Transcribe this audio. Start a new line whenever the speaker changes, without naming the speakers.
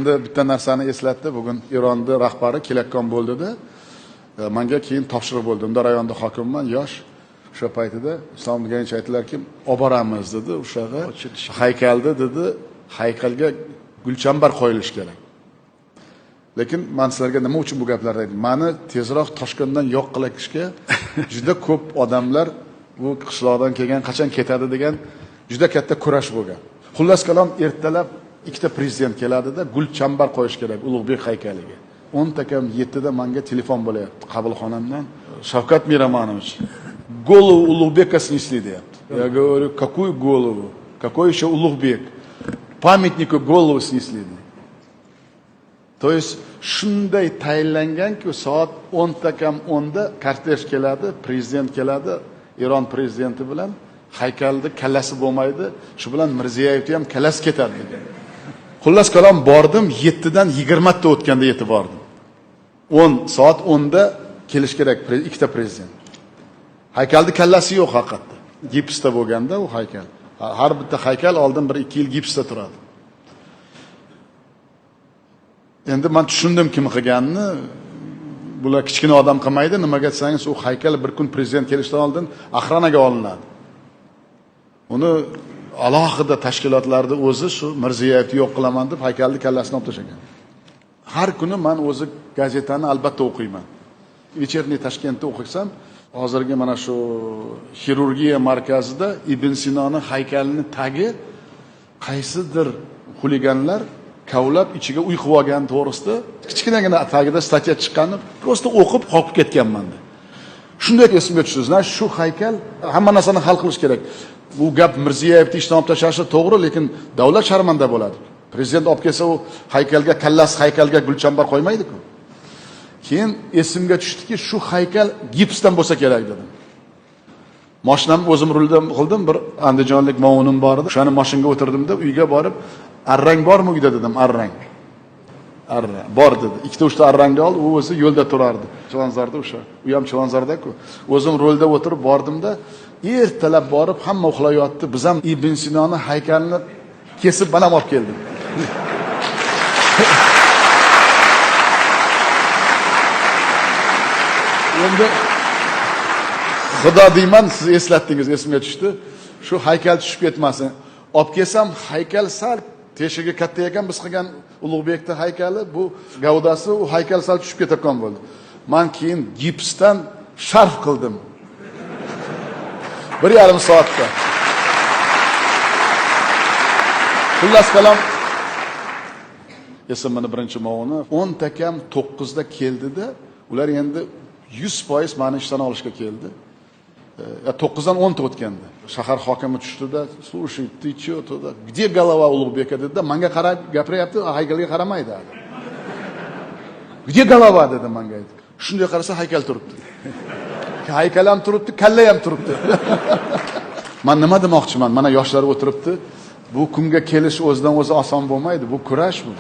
Endi bitta narsani eslatdi. Bugun Eronning rahbari kelayotgan bo'ldida, menga keyin topshiriq bo'ldi. Unda rayonda hokimman, yosh. O'sha paytida Islom degancha aytdilarki, olib boramiz dedi, o'shaga haykalda dedi, haykalga gulchambar qo'yilishi kerak. Lekin men sizlarga nima uchun bu gaplarni aytdim? Meni tezroq Toshkentdan yo'q qilishga juda ko'p odamlar bu qishloqdan kelgan, qachon ketadi degan juda katta kurash bo'lgan. Xullas kalom ertalab ikkita prezident keladida gulchambar qo'yish kerak Ulug'bek haykaliga. 10 takam 7 da menga telefon bo'layapti qabulxonamdan. Shavkat Miramonovich, голову Улугбека снесли, deyapti. Я говорю, какую голову? Какой еще Улугбек? Памятнику голову снесли. То есть shunday tayinlanganki, soat 10 takam 10 da kortej keladi, prezident keladi, Eron prezidenti bilan haykalda kallasi bo'lmaydi, shu bilan Mirziyoyevni ham kallasi ketadi degan. Xullas kalom bordim, 7 dan 20 ta o'tganda yetib bordim. 10 soat 10 da kelish kerak ikkita prezident. Haykalda kallasi yo'q haqiqatda. Gipsda bo'lganda u haykal. Har bitta haykal oldin 1-2 yil gipsda turadi. Endi men tushundim kim qilganini. Bular kichkina odam qilmaydi, nimaga desangiz u haykal bir kun prezident kelishdan oldin Ahranaga olinadi. Uni alohida tashkilotlarda o'zi shu Mirziyoyevni yo'q qilaman deb haykalni kallasini olib tashlagan. Har kuni men o'zi gazetani albatta o'qiyman. Вечерний Toshkentda o'qisam, hozirgi mana shu xirurgiya markazida Ibn Sinoni haykalini tagi qaysidir xuliganlar kavlab ichiga uy qilib olgan to'g'risida kichkinagina tagida statya chiqqanini prosta o'qib qolib ketganman. Shunday esimga tushdi. Shu haykal hamma narsani hal qilish kerak. Bu gap Mirziyoyevni ishdan olib tashlashi to'g'ri, lekin davlat sharmanda bo'ladi. Prezident olib kelsa u haykalga haykalga gulchambar qo'ymaydi-ku. Keyin esimga tushdiki, shu haykal gipsdan bo'lsa kerak dedim. Mashinamni o'zim ruldan qildim, bir andijonlik movunim bor edi. O'shani mashinaga o'tirdim-da, uyga borib, arrang bormi uyda dedim, arrang. Arrang bor dedi. 2-3 ta arrangni oldi, u o'zi yo'lda turardi. Chilonzorda o'sha. U ham Chilonzorda-ku. O'zim rolda o'tirib bordim-da, ertalab borib hamma uxlayotdi. Biz ham Ibn Sinoni haykalini kesib bana olib keldim. Endi Xudo deyman, siz eslatdingiz, esimga tushdi. Shu haykal tushib ketmasin. Olib kelsam, haykal sal teshigi katta ekan, biz qilgan Ulug'bekning haykali, bu gavdasi u haykal sal tushib ketgan bo'ldi. Men keyin gipsdan sharf qildim. 1,5 soatda. Xullas kalom esimni birinchi movuni 10 takam 9 da keldida, ular endi 100% meni ishdan olishga keldi. 9 dan 10 ta o'tganda. Shahar hokimi tushdi-da, "Слушай, ты что туда? Где голова Улугбека?" dedi. Menga qarab gapiryapti, haykalga qaramaydi. "Где голова?" dedi menga. Shunday qarasa haykal turibdi. Haykal ham turibdi, kalla ham turibdi. Men nima demoqchiman? Mana yoshlar o'tiribdi. Bu kunga kelish o'zidan o'zi oson bo'lmaydi. Bu kurash bu.